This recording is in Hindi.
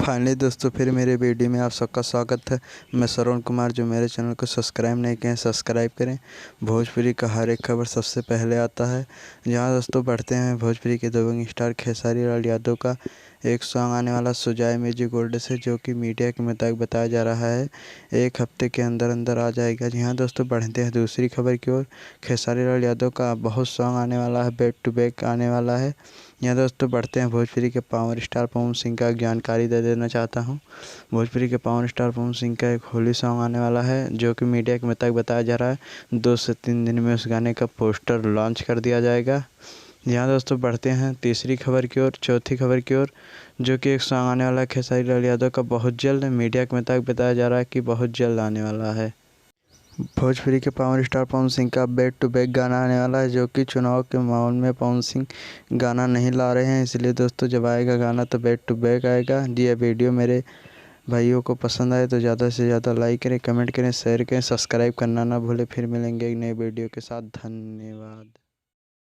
फाइनली दोस्तों फिर मेरे वीडियो में आप सबका स्वागत है। मैं श्रवण कुमार। जो मेरे चैनल को सब्सक्राइब नहीं किए हैं सब्सक्राइब करें। भोजपुरी का हर एक खबर सबसे पहले आता है। जहां दोस्तों बढ़ते हैं भोजपुरी के दबंग स्टार खेसारी लाल यादव का एक सॉन्ग आने वाला सुजाए म्यूजिक गोल्ड से, जो कि मीडिया के मुताबिक बताया जा रहा है 1 हफ्ते के अंदर अंदर आ जाएगा। जी हाँ दोस्तों, बढ़ते हैं दूसरी खबर की ओर। खेसारी लाल यादव का बहुत सॉन्ग आने वाला है, बैक टू बैक आने वाला है। यहाँ दोस्तों बढ़ते हैं भोजपुरी के पावर स्टार पवन सिंह का जानकारी दे देना चाहता हूँ। भोजपुरी के पावर स्टार पवन सिंह का एक होली सॉन्ग आने वाला है, जो कि मीडिया के मुताबिक बताया जा रहा है 2 से 3 दिन में उस गाने का पोस्टर लॉन्च कर दिया जाएगा। यहाँ दोस्तों बढ़ते हैं तीसरी खबर की ओर, चौथी खबर की ओर, जो कि एक सॉन्ग आने वाला है खेसारी लाल यादव का बहुत जल्द। मीडिया के मुताबिक बताया जा रहा है कि बहुत जल्द आने वाला है। भोजपुरी के पावर स्टार पवन सिंह का बैक टू बैक गाना आने वाला है, जो कि चुनाव के माहौल में पवन सिंह गाना नहीं ला रहे हैं, इसलिए दोस्तों जब आएगा गाना तो बैक टू बैक आएगा। जी, यह वीडियो मेरे भाइयों को पसंद आए तो ज़्यादा से ज़्यादा लाइक करें, कमेंट करें, शेयर करें, सब्सक्राइब करना ना भूलें। फिर मिलेंगे एक नए वीडियो के साथ। धन्यवाद।